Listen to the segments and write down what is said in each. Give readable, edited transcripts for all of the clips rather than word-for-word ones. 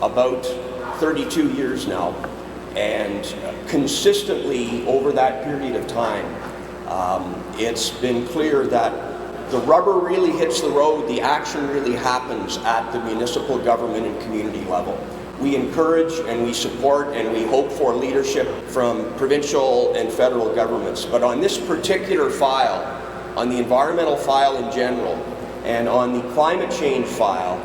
about 32 years now, and consistently over that period of time, it's been clear that the rubber really hits the road, the action really happens at the municipal government and community level. We encourage and we support and we hope for leadership from provincial and federal governments. But on this particular file, on the environmental file in general, and on the climate change file,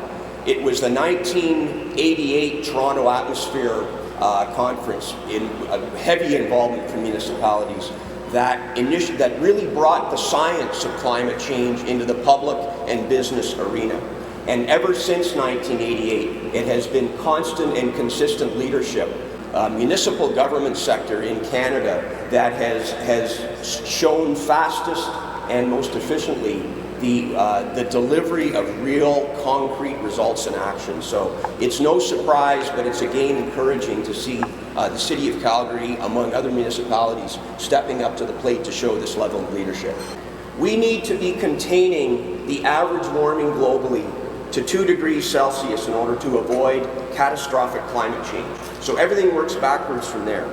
it was the 1988 Toronto Atmosphere Conference, in a heavy involvement from municipalities, that really brought the science of climate change into the public and business arena. And ever since 1988, it has been constant and consistent leadership, municipal government sector in Canada that has shown fastest and most efficiently the delivery of real concrete results and action. So it's no surprise, but it's again encouraging to see the City of Calgary, among other municipalities, stepping up to the plate to show this level of leadership. We need to be containing the average warming globally to 2 degrees Celsius in order to avoid catastrophic climate change. So everything works backwards from there.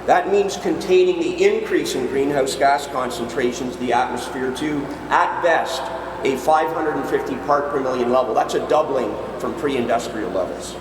That means containing the increase in greenhouse gas concentrations in the atmosphere to, at best, a 550 part per million level. That's a doubling from pre-industrial levels.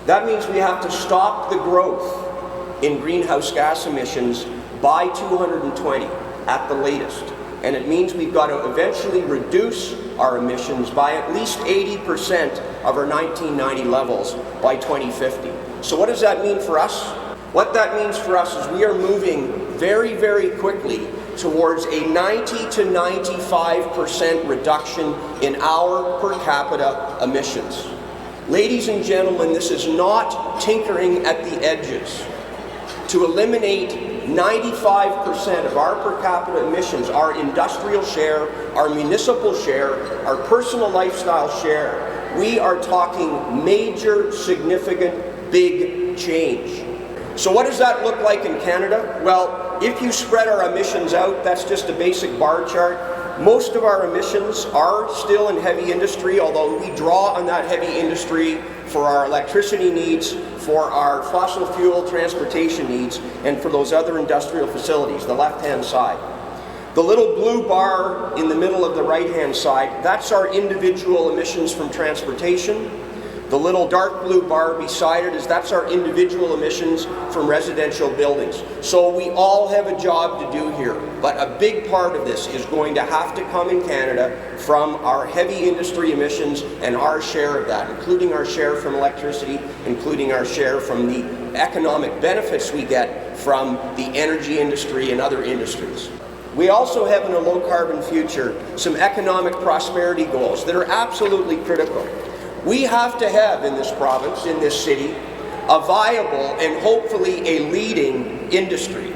That means we have to stop the growth in greenhouse gas emissions by 220 at the latest. And it means we've got to eventually reduce our emissions by at least 80% of our 1990 levels by 2050. So what does that mean for us? What that means for us is we are moving very, very quickly towards a 90 to 95% reduction in our per capita emissions. Ladies and gentlemen, this is not tinkering at the edges. To eliminate 95% of our per capita emissions, our industrial share, our municipal share, our personal lifestyle share, we are talking major, significant, big change. So what does that look like in Canada? Well, if you spread our emissions out, that's just a basic bar chart. Most of our emissions are still in heavy industry, although we draw on that heavy industry for our electricity needs, for our fossil fuel transportation needs, and for those other industrial facilities, the left-hand side. The little blue bar in the middle of the right-hand side, that's our individual emissions from transportation. The little dark blue bar beside it that's our individual emissions from residential buildings. So we all have a job to do here, but a big part of this is going to have to come in Canada from our heavy industry emissions and our share of that, including our share from electricity, including our share from the economic benefits we get from the energy industry and other industries. We also have in a low carbon future some economic prosperity goals that are absolutely critical. We have to have in this province, in this city, a viable and hopefully a leading industry,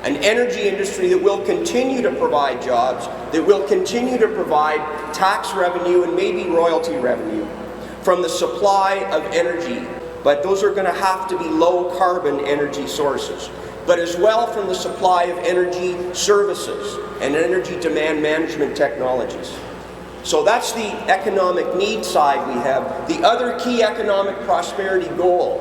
an energy industry that will continue to provide jobs, that will continue to provide tax revenue and maybe royalty revenue from the supply of energy. But those are going to have to be low carbon energy sources, but as well from the supply of energy services and energy demand management technologies. So that's the economic need side we have. The other key economic prosperity goal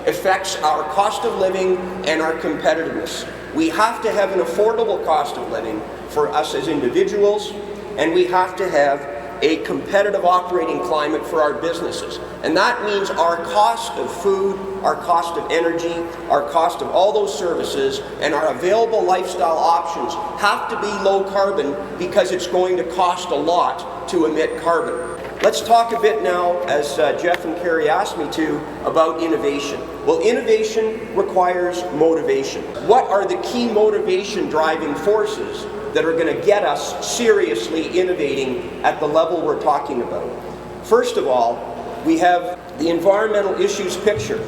affects our cost of living and our competitiveness. We have to have an affordable cost of living for us as individuals, and we have to have a competitive operating climate for our businesses. And that means our cost of food, our cost of energy, our cost of all those services, and our available lifestyle options have to be low carbon because it's going to cost a lot to emit carbon. Let's talk a bit now, as Jeff and Carrie asked me to, about innovation. Well, innovation requires motivation. What are the key motivation driving forces that are going to get us seriously innovating at the level we're talking about? First of all, we have the environmental issues picture.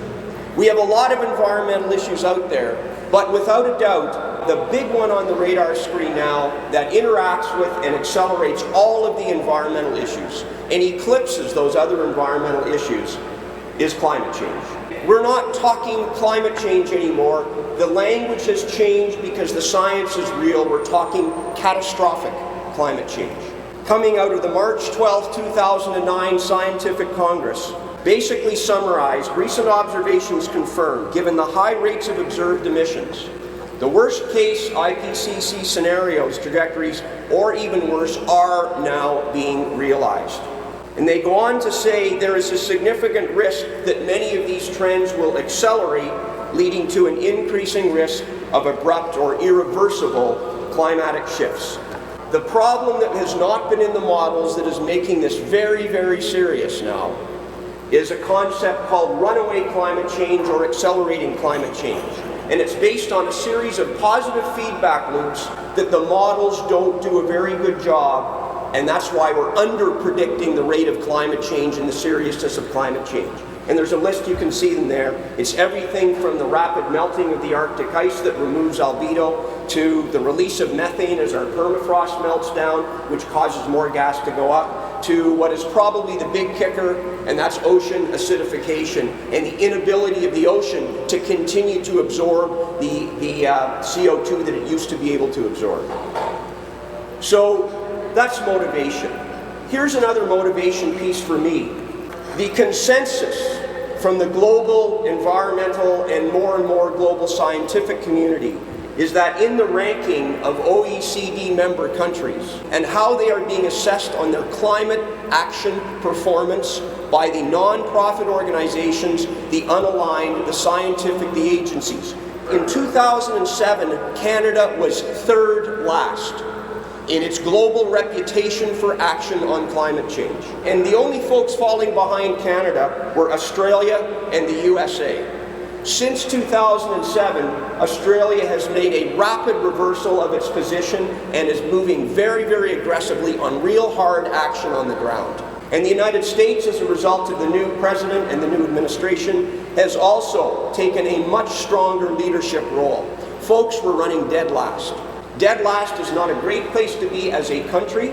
We have a lot of environmental issues out there, but without a doubt, the big one on the radar screen now that interacts with and accelerates all of the environmental issues and eclipses those other environmental issues is climate change. We're not talking climate change anymore. The language has changed because the science is real. We're talking catastrophic climate change. Coming out of the March 12, 2009 Scientific Congress, Basically summarized, recent observations confirm, given the high rates of observed emissions, the worst case IPCC scenarios, trajectories, or even worse, are now being realized. And they go on to say there is a significant risk that many of these trends will accelerate, leading to an increasing risk of abrupt or irreversible climatic shifts. The problem that has not been in the models that is making this very, very serious now is a concept called runaway climate change or accelerating climate change. And it's based on a series of positive feedback loops that the models don't do a very good job, and that's why we're under-predicting the rate of climate change and the seriousness of climate change. And there's a list, you can see them there. It's everything from the rapid melting of the Arctic ice that removes albedo, to the release of methane as our permafrost melts down, which causes more gas to go up, to what is probably the big kicker, and that's ocean acidification and the inability of the ocean to continue to absorb the CO2 that it used to be able to absorb. So that's motivation. Here's another motivation piece for me. The consensus from the global environmental and more global scientific community is that in the ranking of OECD member countries and how they are being assessed on their climate action performance by the non-profit organizations, the unaligned, the scientific, the agencies. In 2007, Canada was third last in its global reputation for action on climate change. And the only folks falling behind Canada were Australia and the USA. Since 2007, Australia has made a rapid reversal of its position and is moving very, very aggressively on real hard action on the ground. And the United States, as a result of the new president and the new administration, has also taken a much stronger leadership role. Folks, we're running dead last. Dead last is not a great place to be as a country,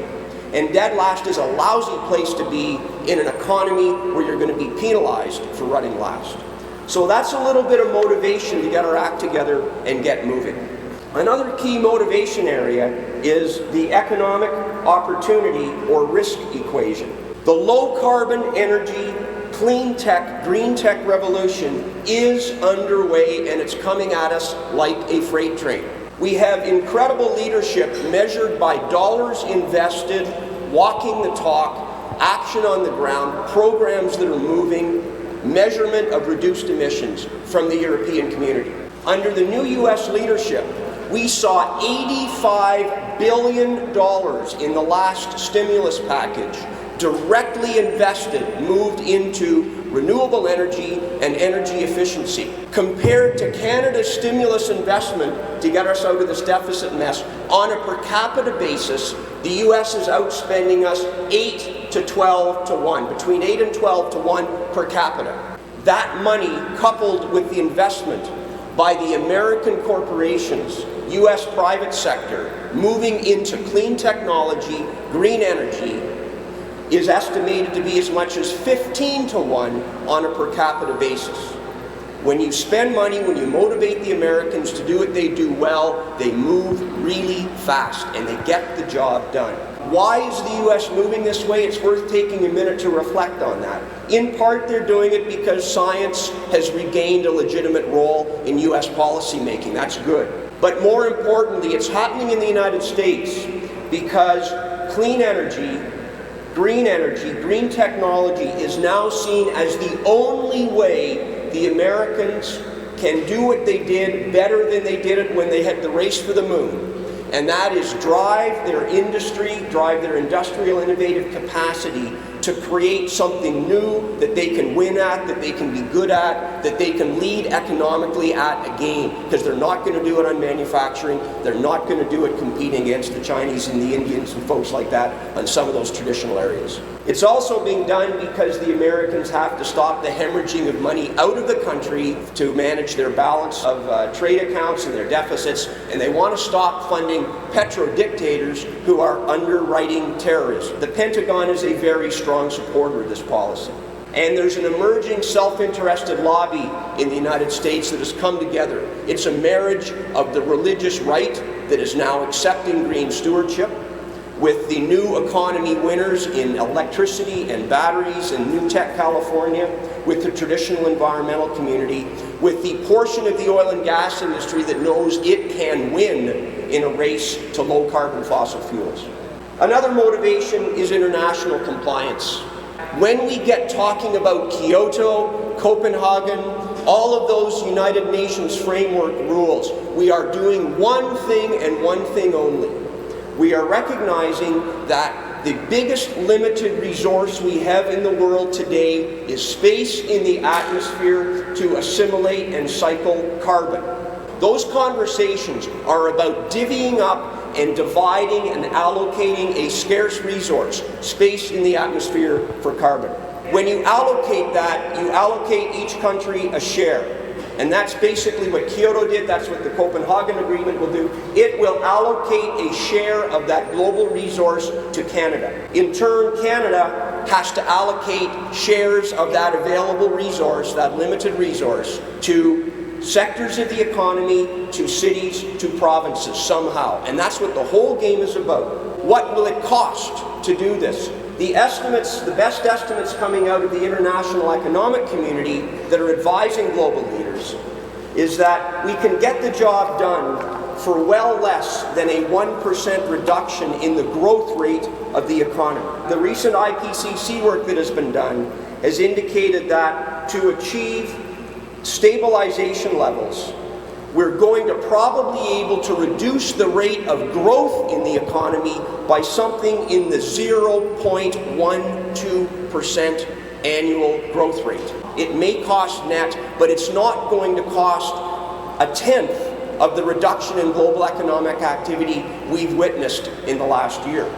and dead last is a lousy place to be in an economy where you're going to be penalized for running last. So that's a little bit of motivation to get our act together and get moving. Another key motivation area is the economic opportunity or risk equation. The low carbon energy, clean tech, green tech revolution is underway, and it's coming at us like a freight train. We have incredible leadership measured by dollars invested, walking the talk, action on the ground, programs that are moving, measurement of reduced emissions from the European community. Under the new US leadership, we saw $85 billion in the last stimulus package directly invested, moved into renewable energy and energy efficiency. Compared to Canada's stimulus investment to get us out of this deficit mess, on a per capita basis, the US is outspending us 8 to 12 to 1, between 8 and 12 to 1 per capita. That money, coupled with the investment by the American corporations, US private sector, moving into clean technology, green energy, is estimated to be as much as 15 to 1 on a per capita basis. When you spend money, when you motivate the Americans to do what they do well, they move really fast and they get the job done. Why is the US moving this way? It's worth taking a minute to reflect on that. In part, they're doing it because science has regained a legitimate role in US policymaking. That's good. But more importantly, it's happening in the United States because clean energy, green technology is now seen as the only way the Americans can do what they did better than they did it when they had the race for the moon. And that is drive their industry, drive their industrial innovative capacity to create something new that they can win at, that they can be good at, that they can lead economically at again. Because they're not going to do it on manufacturing, they're not going to do it competing against the Chinese and the Indians and folks like that on some of those traditional areas. It's also being done because the Americans have to stop the hemorrhaging of money out of the country to manage their balance of trade accounts and their deficits, and they want to stop funding petro-dictators who are underwriting terrorism. The Pentagon is a very strong supporter of this policy. And there's an emerging self-interested lobby in the United States that has come together. It's a marriage of the religious right that is now accepting green stewardship, with the new economy winners in electricity and batteries in New Tech, California, with the traditional environmental community, with the portion of the oil and gas industry that knows it can win in a race to low-carbon fossil fuels. Another motivation is international compliance. When we get talking about Kyoto, Copenhagen, all of those United Nations framework rules, we are doing one thing and one thing only. We are recognizing that the biggest limited resource we have in the world today is space in the atmosphere to assimilate and cycle carbon. Those conversations are about divvying up and dividing and allocating a scarce resource, space in the atmosphere for carbon. When you allocate that, you allocate each country a share. And that's basically what Kyoto did, that's what the Copenhagen Agreement will do. It will allocate a share of that global resource to Canada. In turn, Canada has to allocate shares of that available resource, that limited resource, to sectors of the economy, to cities, to provinces somehow. And that's what the whole game is about. What will it cost to do this? The estimates, the best estimates coming out of the international economic community that are advising global leaders is that we can get the job done for well less than a 1% reduction in the growth rate of the economy. The recent IPCC work that has been done has indicated that to achieve stabilization levels, we're going to probably be able to reduce the rate of growth in the economy by something in the 0.12% annual growth rate. It may cost net, but it's not going to cost a tenth of the reduction in global economic activity we've witnessed in the last year.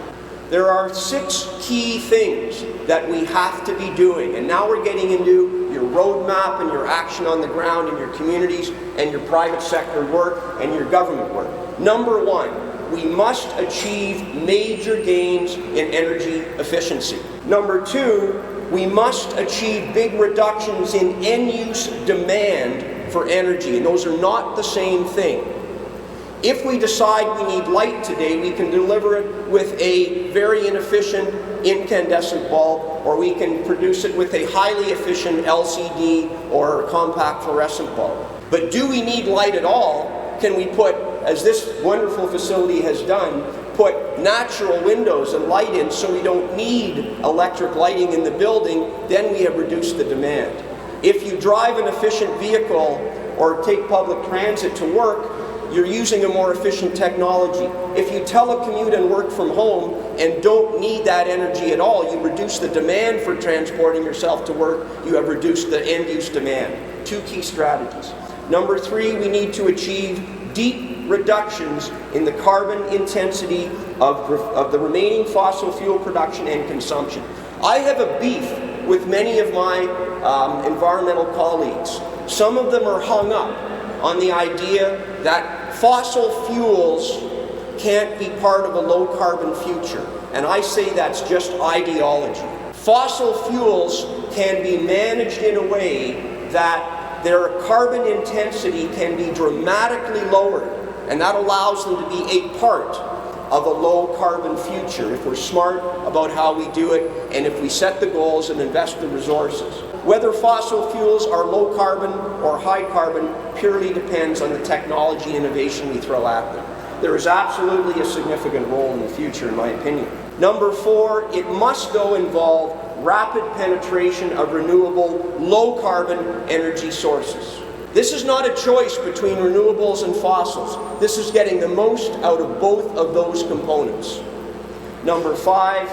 There are 6 key things that we have to be doing, and now we're getting into your roadmap and your action on the ground in your communities and your private sector work and your government work. Number 1, we must achieve major gains in energy efficiency. Number 2, we must achieve big reductions in end-use demand for energy, and those are not the same thing. If we decide we need light today, we can deliver it with a very inefficient incandescent bulb, or we can produce it with a highly efficient LCD or compact fluorescent bulb. But do we need light at all? Can we put, as this wonderful facility has done, put natural windows and light in so we don't need electric lighting in the building? Then we have reduced the demand. If you drive an efficient vehicle or take public transit to work, you're using a more efficient technology. If you telecommute and work from home and don't need that energy at all, you reduce the demand for transporting yourself to work, you have reduced the end-use demand. 2 key strategies. Number 3, we need to achieve deep reductions in the carbon intensity of the remaining fossil fuel production and consumption. I have a beef with many of my environmental colleagues. Some of them are hung up on the idea that fossil fuels can't be part of a low-carbon future. And I say that's just ideology. Fossil fuels can be managed in a way that their carbon intensity can be dramatically lowered, and that allows them to be a part of a low-carbon future if we're smart about how we do it and if we set the goals and invest the resources. Whether fossil fuels are low carbon or high carbon purely depends on the technology innovation we throw at them. There is absolutely a significant role in the future, in my opinion. Number 4, it must though involve rapid penetration of renewable, low-carbon energy sources. This is not a choice between renewables and fossils. This is getting the most out of both of those components. Number 5,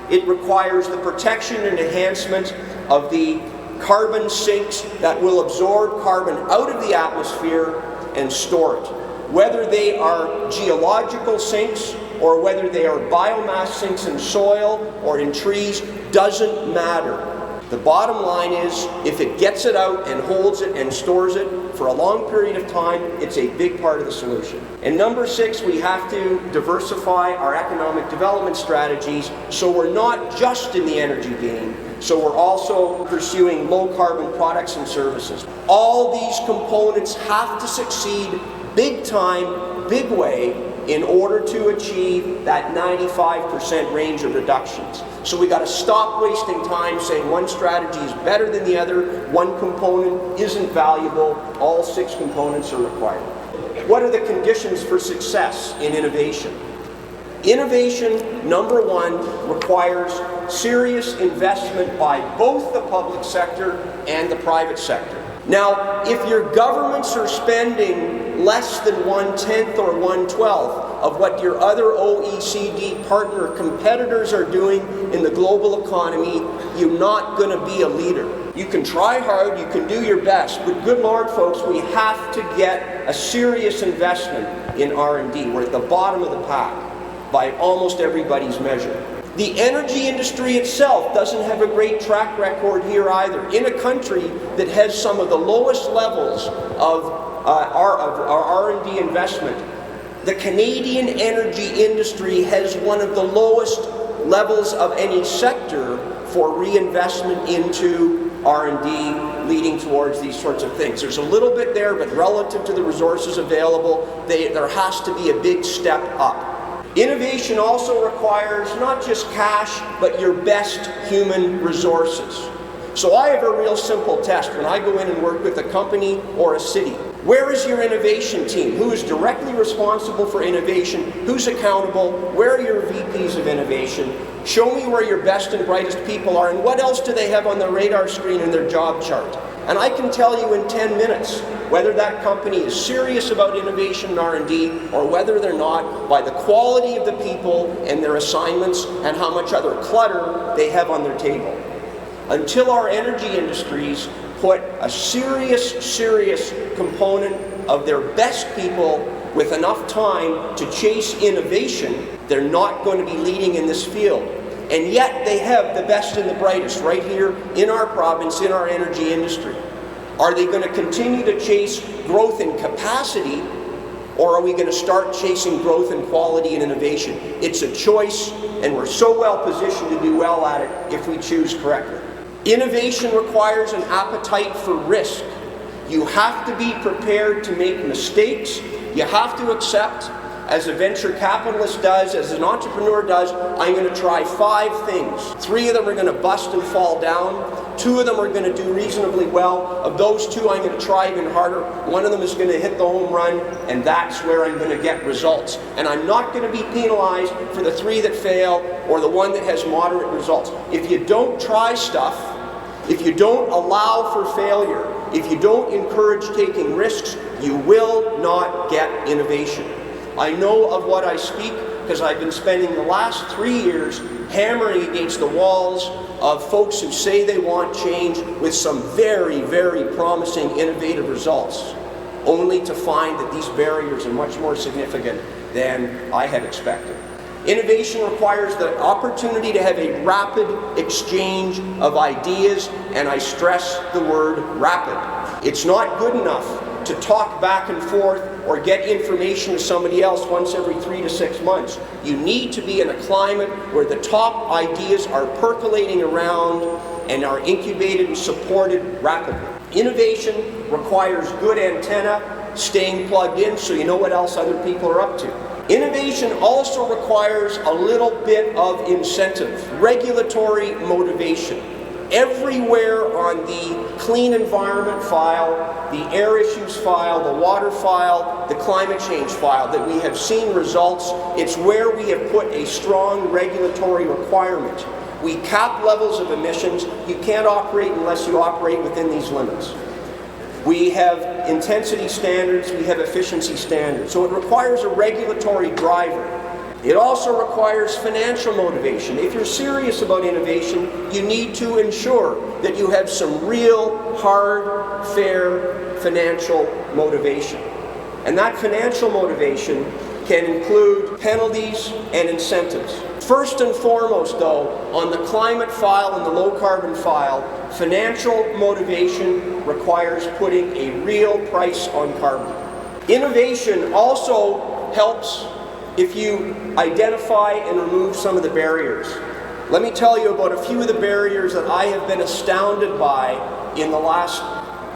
it requires the protection and enhancement of the carbon sinks that will absorb carbon out of the atmosphere and store it. Whether they are geological sinks or whether they are biomass sinks in soil or in trees, doesn't matter. The bottom line is, if it gets it out and holds it and stores it for a long period of time, it's a big part of the solution. And number 6, we have to diversify our economic development strategies so we're not just in the energy game, so we're also pursuing low-carbon products and services. All these components have to succeed big time, big way, in order to achieve that 95% range of reductions. So we got to stop wasting time saying one strategy is better than the other, one component isn't valuable, all 6 components are required. What are the conditions for success in innovation? Innovation, number 1, requires serious investment by both the public sector and the private sector. Now, if your governments are spending less than 1/10 or 1/12 of what your other OECD partner competitors are doing in the global economy, you're not going to be a leader. You can try hard, you can do your best, but good Lord, folks, we have to get a serious investment in R&D. We're at the bottom of the pack by almost everybody's measure. The energy industry itself doesn't have a great track record here either. In a country that has some of the lowest levels of our R&D investment, the Canadian energy industry has one of the lowest levels of any sector for reinvestment into R&D, leading towards these sorts of things. There's a little bit there, but relative to the resources available, there has to be a big step up. Innovation also requires not just cash, but your best human resources. So I have a real simple test when I go in and work with a company or a city. Where is your innovation team? Who is directly responsible for innovation? Who's accountable? Where are your VPs of innovation? Show me where your best and brightest people are, and what else do they have on the radar screen in their job chart? And I can tell you in 10 minutes whether that company is serious about innovation and R&D or whether they're not by the quality of the people and their assignments and how much other clutter they have on their table. Until our energy industries put a serious component of their best people with enough time to chase innovation, they're not going to be leading in this field. And yet they have the best and the brightest right here in our province, in our energy industry. Are they going to continue to chase growth in capacity, or are we going to start chasing growth in quality and innovation? It's a choice, and we're so well positioned to do well at it if we choose correctly. Innovation requires an appetite for risk. You have to be prepared to make mistakes. You have to accept, as a venture capitalist does, as an entrepreneur does, I'm going to try 5 things. 3 of them are going to bust and fall down. 2 of them are going to do reasonably well. Of those 2, I'm going to try even harder. 1 of them is going to hit the home run, and that's where I'm going to get results. And I'm not going to be penalized for the 3 that fail or the 1 that has moderate results. If you don't try stuff, if you don't allow for failure, if you don't encourage taking risks, you will not get innovation. I know of what I speak because I've been spending the last 3 years hammering against the walls of folks who say they want change with some very promising innovative results, only to find that these barriers are much more significant than I had expected. Innovation requires the opportunity to have a rapid exchange of ideas, and I stress the word rapid. It's not good enough to talk back and forth or get information to somebody else once every 3 to 6 months. You need to be in a climate where the top ideas are percolating around and are incubated and supported rapidly. Innovation requires good antenna, staying plugged in so you know what else other people are up to. Innovation also requires a little bit of incentive, regulatory motivation. Everywhere on the clean environment file, the air issues file, the water file, the climate change file that we have seen results, it's where we have put a strong regulatory requirement. We cap levels of emissions. You can't operate unless you operate within these limits. We have intensity standards, we have efficiency standards. So it requires a regulatory driver. It also requires financial motivation. If you're serious about innovation, you need to ensure that you have some real, hard, fair financial motivation. And that financial motivation can include penalties and incentives. First and foremost, though, on the climate file and the low carbon file, financial motivation requires putting a real price on carbon. Innovation also helps if you identify and remove some of the barriers. Let me tell you about a few of the barriers that I have been astounded by in the last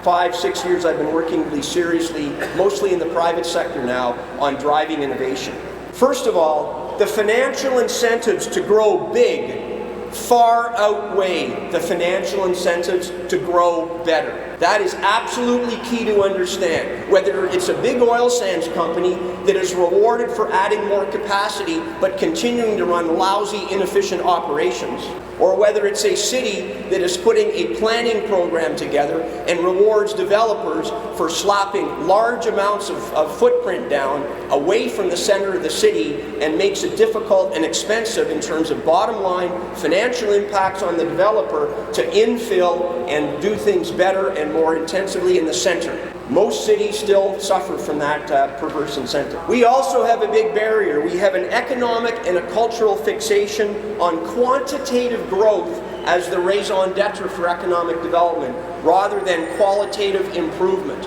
5-6 years I've been working really seriously, mostly in the private sector now, on driving innovation. First of all, the financial incentives to grow big far outweigh the financial incentives to grow better. That is absolutely key to understand. Whether it's a big oil sands company that is rewarded for adding more capacity but continuing to run lousy, inefficient operations, or whether it's a city that is putting a planning program together and rewards developers for slapping large amounts of footprint down away from the center of the city and makes it difficult and expensive in terms of bottom line financial impacts on the developer to infill and do things better and more intensively in the center. Most cities still suffer from that perverse incentive. We also have a big barrier. We have an economic and a cultural fixation on quantitative growth as the raison d'etre for economic development, rather than qualitative improvement.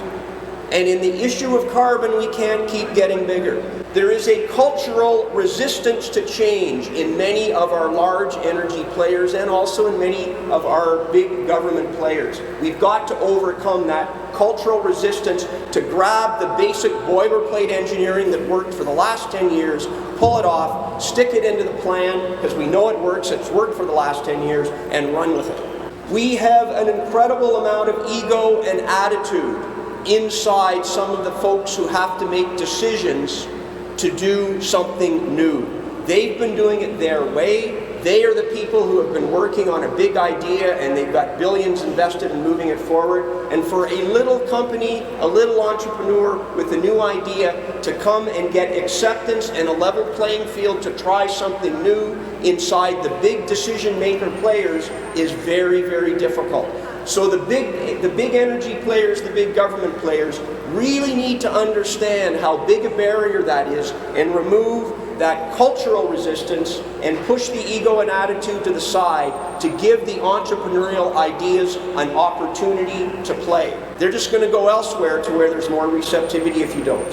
And in the issue of carbon, we can't keep getting bigger. There is a cultural resistance to change in many of our large energy players and also in many of our big government players. We've got to overcome that cultural resistance to grab the basic boilerplate engineering that worked for the last 10 years, pull it off, stick it into the plan because we know it works, it's worked for the last 10 years, and run with it. We have an incredible amount of ego and attitude inside some of the folks who have to make decisions to do something new. They've been doing it their way. They are the people who have been working on a big idea and they've got billions invested in moving it forward. And for a little company, a little entrepreneur with a new idea to come and get acceptance and a level playing field to try something new inside the big decision maker players is very, very difficult. So the big energy players, the big government players really need to understand how big a barrier that is and remove that cultural resistance and push the ego and attitude to the side to give the entrepreneurial ideas an opportunity to play. They're just going to go elsewhere to where there's more receptivity if you don't.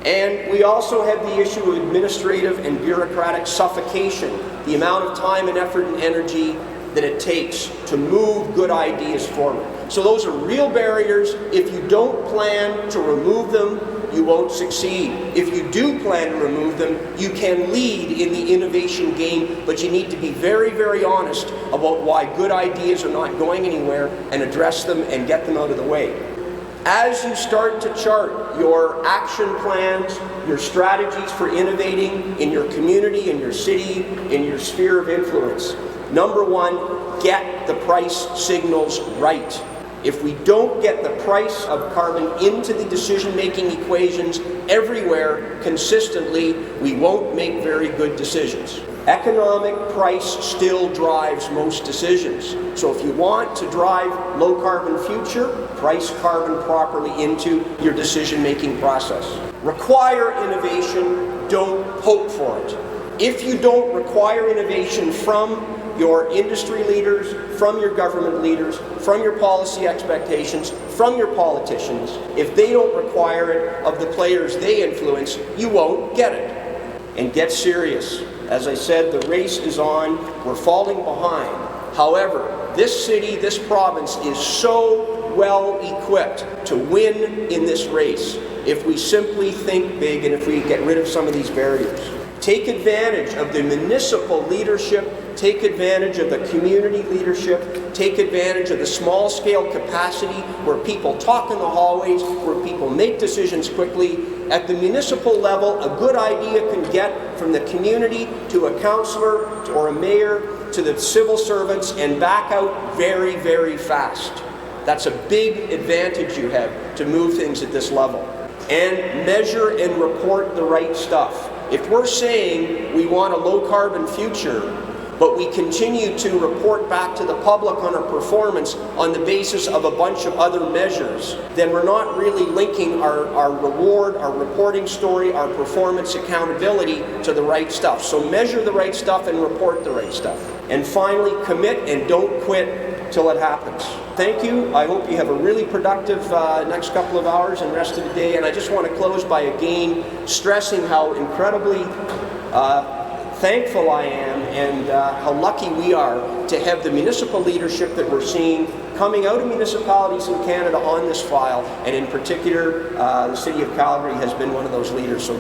And we also have the issue of administrative and bureaucratic suffocation, the amount of time and effort and energy that it takes to move good ideas forward. So those are real barriers. If you don't plan to remove them, you won't succeed. If you do plan to remove them, you can lead in the innovation game, but you need to be very, very honest about why good ideas are not going anywhere and address them and get them out of the way. As you start to chart your action plans, your strategies for innovating in your community, in your city, in your sphere of influence, number one, get the price signals right. If we don't get the price of carbon into the decision-making equations everywhere consistently, we won't make very good decisions. Economic price still drives most decisions. So if you want to drive low-carbon future, price carbon properly into your decision-making process. Require innovation, don't hope for it. If you don't require innovation from your industry leaders, from your government leaders, from your policy expectations, from your politicians, if they don't require it of the players they influence, you won't get it. And get serious. As I said, the race is on. We're falling behind. However, this city, this province is so well equipped to win in this race if we simply think big and if we get rid of some of these barriers. Take advantage of the municipal leadership, take advantage of the community leadership, take advantage of the small-scale capacity where people talk in the hallways, where people make decisions quickly. At the municipal level, a good idea can get from the community to a councillor or a mayor to the civil servants and back out very, very fast. That's a big advantage you have to move things at this level. And measure and report the right stuff. If we're saying we want a low-carbon future, but we continue to report back to the public on our performance on the basis of a bunch of other measures, then we're not really linking our reward, our reporting story, our performance accountability to the right stuff. So measure the right stuff and report the right stuff. And finally, commit and don't quit till it happens. Thank you. I hope you have a really productive next couple of hours and rest of the day. And I just want to close by again stressing how incredibly thankful I am and how lucky we are to have the municipal leadership that we're seeing coming out of municipalities in Canada on this file. And in particular, the City of Calgary has been one of those leaders. So